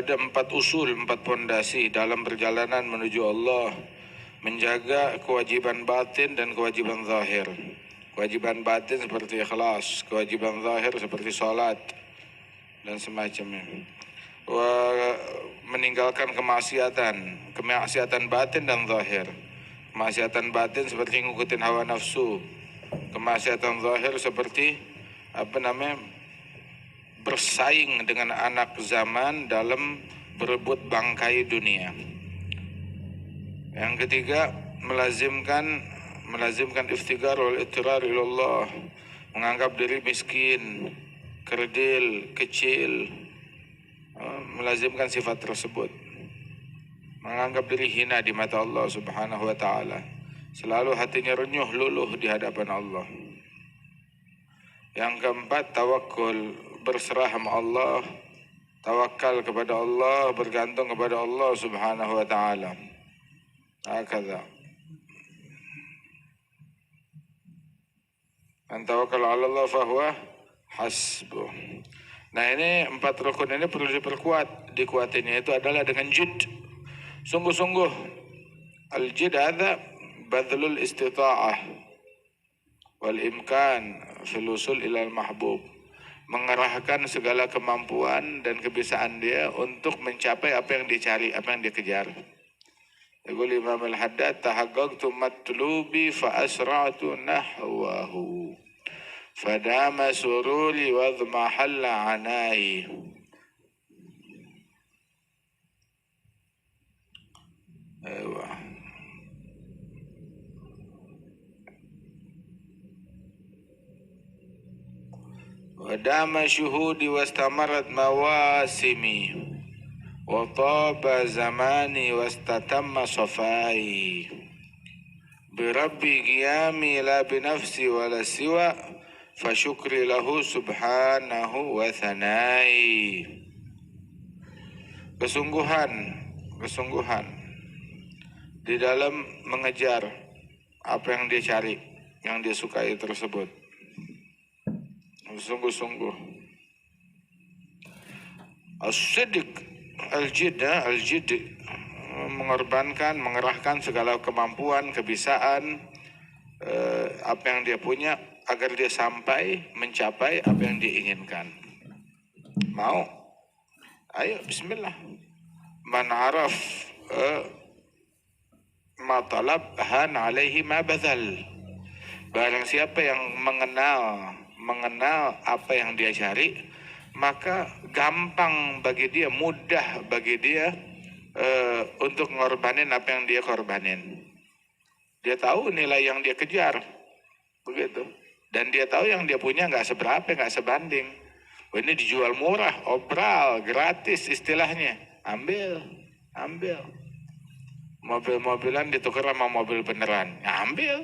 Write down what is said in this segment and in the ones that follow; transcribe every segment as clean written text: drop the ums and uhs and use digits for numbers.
ada 4 usul, 4 pondasi dalam perjalanan menuju Allah. Menjaga kewajiban batin dan kewajiban zahir. Kewajiban batin seperti ikhlas, kewajiban zahir seperti salat dan semacamnya. Meninggalkan kemaksiatan batin dan zahir. Kemaksiatan batin seperti ngikutin hawa nafsu. Kemaksiatan zahir seperti bersaing dengan anak zaman dalam berebut bangkai dunia. Yang ketiga, melazimkan iftigar wal ittirar ilallah, menganggap diri miskin, kerdil, kecil, melazimkan sifat tersebut, menganggap diri hina di mata Allah Subhanahu wa taala, selalu hatinya renyuh luluh di hadapan Allah. Yang keempat, tawakul, berserah sama Allah, tawakal kepada Allah, bergantung kepada Allah Subhanahu wa taala. Hakadha. Man tawakkal 'ala Allah fahuwa hasbuh. Nah, ini 4 rukun ini perlu diperkuat. Dikuatinnya itu adalah dengan jid. Sungguh-sungguh. Al-jid hadza badlul istita'ah wal imkan fil usul ila al-mahbub. Mengerahkan segala kemampuan dan kebiasaan dia untuk mencapai apa yang dicari, apa yang dia kejar. Yaqul Imam Al-Haddad, tahaqqaqtu matlubi fa asra'tu nahwahu fadama sururi wa dhmahalla anai. Wadama syuhudi wastamarat mawasimi wa taba zamani wastatamma safai birabbi qiyami la binafsi wala siwa fasyukri lahu subhanahu wa thanai. Kesungguhan di dalam mengejar apa yang dia cari, yang dia sukai tersebut. Sungguh-sungguh. As-sidq, al-jid, mengerahkan segala kemampuan, kebiasaan, apa yang dia punya agar dia mencapai apa yang dia inginkan. Mau? Ayo, bismillah. Man araf ma talab han alaihi ma badal. Barang siapa yang mengenal apa yang dia cari, maka gampang bagi dia, mudah bagi dia untuk ngorbanin apa yang dia korbanin. Dia tahu nilai yang dia kejar, begitu. Dan dia tahu yang dia punya nggak seberapa, nggak sebanding. Ini dijual murah, obral, gratis istilahnya. Ambil. Mobil-mobilan ditukar sama mobil beneran. Ambil.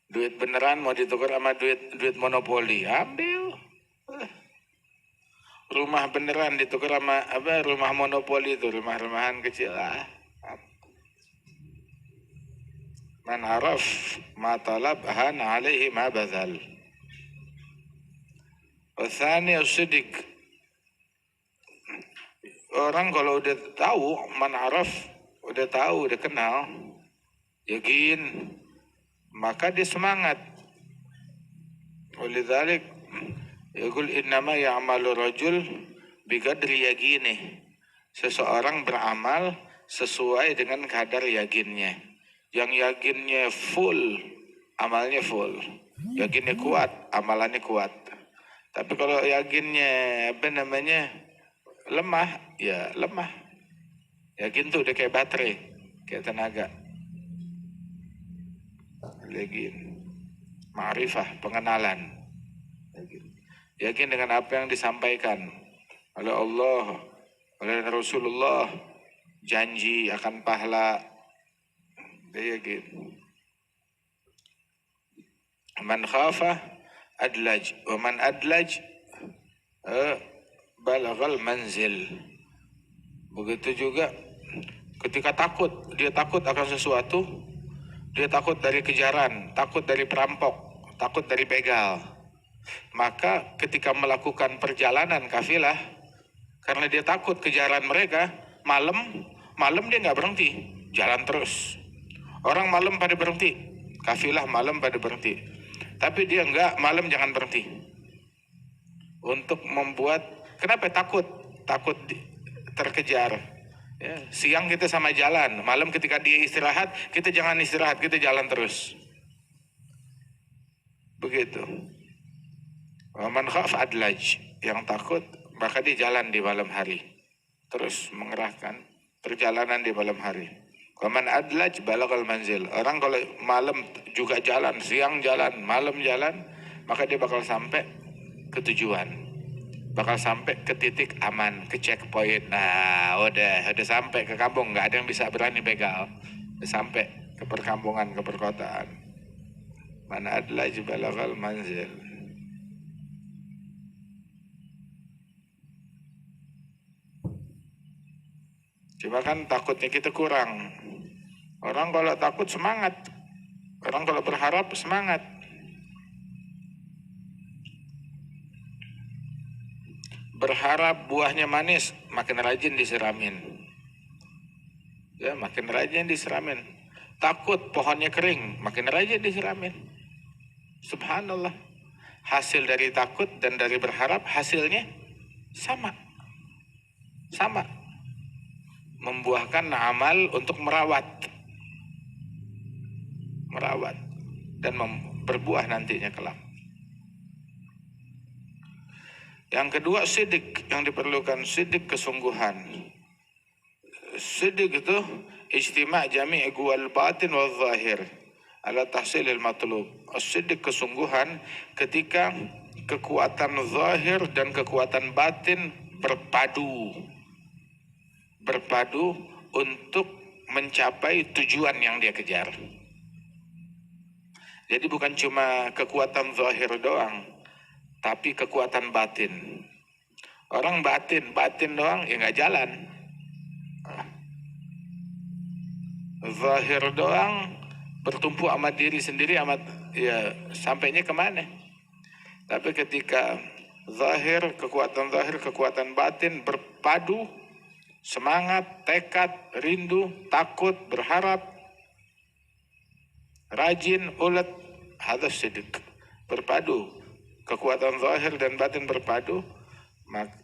Duit beneran mau ditukar sama duit monopoli, ambil. Rumah beneran ditukar sama rumah monopoli itu, rumah-rumahan kecil lah. Man araf ma talab han alaihi ma badal. Wathani as-sidq. Orang kalau udah tahu, man araf, udah tahu, udah kenal, yakin, maka dia semangat. Walidzalik yaqul innama ya'malu rajul biqadri yaqinih. Seseorang beramal sesuai dengan kadar yakinnya. Yang yakinnya full, amalnya full. Yakinnya kuat, amalannya kuat. Tapi kalau yakinnya lemah, ya lemah. Yakin tuh udah kayak baterai, kayak tenaga. Yakin, ma'rifah, pengenalan. Yakin dengan apa yang disampaikan oleh Allah, oleh Rasulullah, janji akan pahala. Dia yakin. Man khafa adlaj, wa man adlaj balaghal manzil. Begitu juga ketika dia takut akan sesuatu, dia takut dari kejaran, takut dari perampok, takut dari begal. Maka ketika melakukan perjalanan kafilah, karena dia takut kejaran mereka, malam dia nggak berhenti, jalan terus. Orang malam pada berhenti, kafilah malam pada berhenti. Tapi dia nggak, malam jangan berhenti. Untuk membuat, kenapa takut? Takut terkejar. Ya, siang kita sama jalan, malam ketika dia istirahat, kita jangan istirahat, kita jalan terus. Begitu. Man khaf adlaj, yang takut maka dia jalan di malam hari, terus mengerahkan perjalanan di malam hari. Waman adlaj balagal manzil, orang kalau malam juga jalan, siang jalan, malam jalan, maka dia bakal sampai ke tujuan, bakal sampai ke titik aman, ke checkpoint. Nah udah sampai ke kampung, nggak ada yang bisa berani begal, udah sampai ke perkampungan, ke perkotaan. Man adlaj balagal manzil. Cuma kan takutnya kita kurang. Orang kalau takut semangat, orang kalau berharap semangat. Berharap buahnya manis, makin rajin disiramin. Ya, makin rajin disiramin. Takut pohonnya kering, makin rajin disiramin. Subhanallah. Hasil dari takut dan dari berharap hasilnya sama. Sama. Membuahkan amal untuk merawat dan berbuah nantinya kelak. Yang kedua sidik, yang diperlukan sidik kesungguhan. Sidik itu ijtima' jami' guwal batin wal zahir ala tahsilil matlub. Sidik kesungguhan ketika kekuatan zahir dan kekuatan batin berpadu untuk mencapai tujuan yang dia kejar. Jadi bukan cuma kekuatan zahir doang, tapi kekuatan batin. Orang batin doang ya nggak jalan. Zahir doang bertumpu sama diri sendiri, ya sampainya kemana? Tapi ketika kekuatan batin berpadu, semangat, tekad, rindu, takut, berharap, rajin, ulet, hadza sidik. Berpadu, kekuatan zahir dan batin berpadu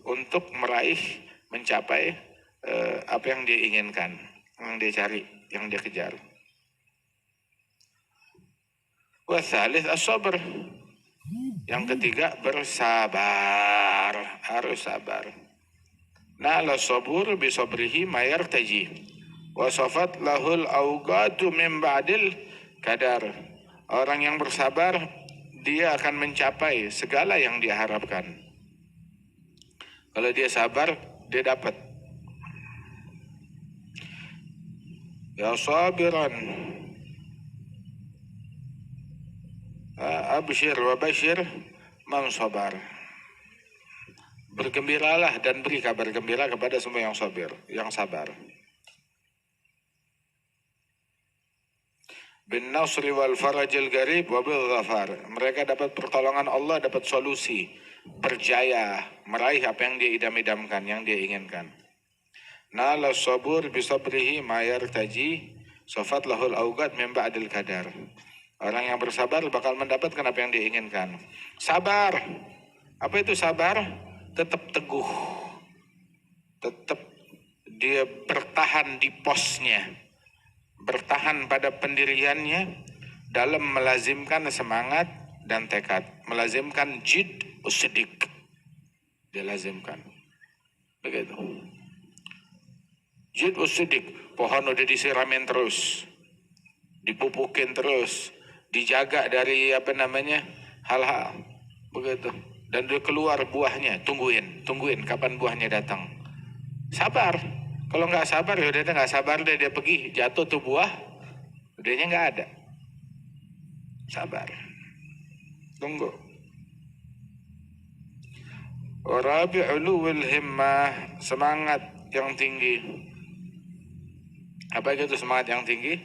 untuk mencapai apa yang dia inginkan, yang dia cari, yang dia kejar. Wasalis as-sabr. Yang ketiga bersabar, harus sabar. Nala sabur bi sabrihi ma yartaji wa safat lahul awqatu min ba'dil kadar. Orang yang bersabar dia akan mencapai segala yang dia harapkan. Kalau dia sabar, dia dapat. Ya sabiran abshir wa bashir man sabar. Bergembiralah dan beri kabar gembira kepada semua yang sabar. Bin nasri wal farajil garib wa bil ghafar. Mereka dapat pertolongan Allah, dapat solusi, berjaya meraih apa yang dia idam-idamkan, yang dia inginkan. Nala sabur bi sabrihi ma yartaji safat lahul awqat min ba'dil kadar. Orang yang bersabar bakal mendapatkan apa yang dia inginkan. Sabar. Apa itu sabar? Tetap teguh, tetap dia bertahan di posnya, bertahan pada pendiriannya dalam melazimkan semangat dan tekad, melazimkan jid usidik, dia lazimkan. Begitu. Jid usidik, pohon udah disiramin terus, dipupukin terus, dijaga dari hal-hal begitu. Dan dia keluar buahnya, tungguin kapan buahnya datang. Sabar. Kalau nggak sabar ya udah nggak sabar dia pergi, jatuh tuh buah, udahnya nggak ada. Sabar. Tunggu. Rabi'ul himmah, semangat yang tinggi. Apa itu semangat yang tinggi?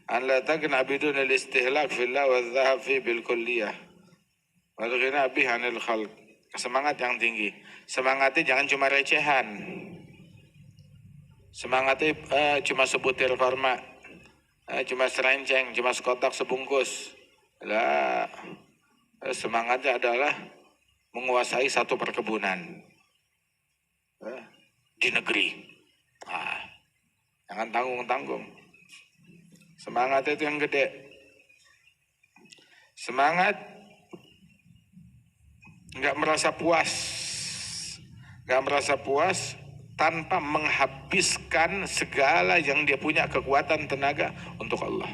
An la tagna bidun al-istihlak fillah wa dhahab fi bil kulliyah. Wal ghina bih anil khalq. Semangat yang tinggi. Semangatnya jangan cuma recehan. Semangatnya cuma sebutir korma, cuma serenceng, cuma sekotak sebungkus. Lah, semangatnya adalah menguasai satu perkebunan di negeri. Jangan tanggung-tanggung. Semangat itu yang gede. Semangat nggak merasa puas tanpa menghabiskan segala yang dia punya, kekuatan, tenaga untuk Allah.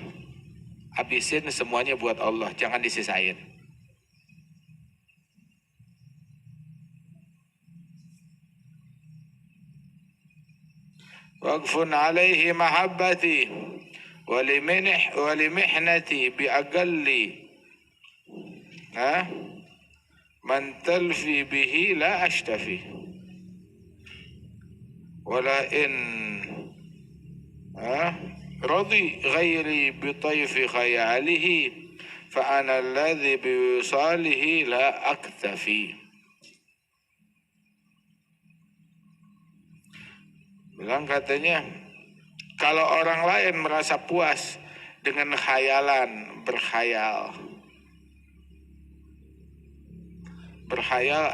Habisin semuanya buat Allah, jangan disisain. Waqfun alaihi mahabbati walimihnati biaqalli man talfi bihi la ashtafi wala in radhi ghairi bitayfi khayalihi fa ana alladhi biwisalihi la aktafi. Bilang katanya, kalau orang lain merasa puas dengan khayalan, berkhayal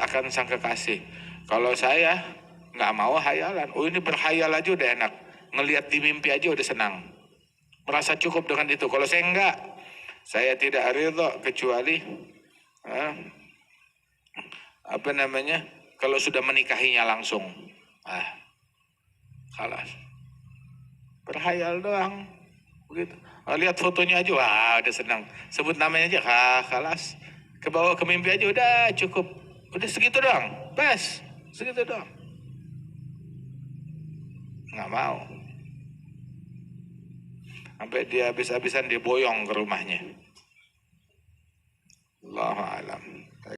akan sang kekasih. Kalau saya nggak mau khayalan. Oh, ini berkhayal aja udah enak, ngelihat di mimpi aja udah senang, merasa cukup dengan itu. Kalau saya enggak, saya tidak ridho kecuali kalau sudah menikahinya langsung. Khalas. Berkhayal doang. Begitu. Lihat fotonya aja, wah udah senang. Sebut namanya aja, khalas. Ke bawah ke mimpi aja udah cukup. Udah segitu doang. Bas, segitu doang. Nggak mau. Sampai dia habis-habisan dia boyong ke rumahnya. Allahu a'lam.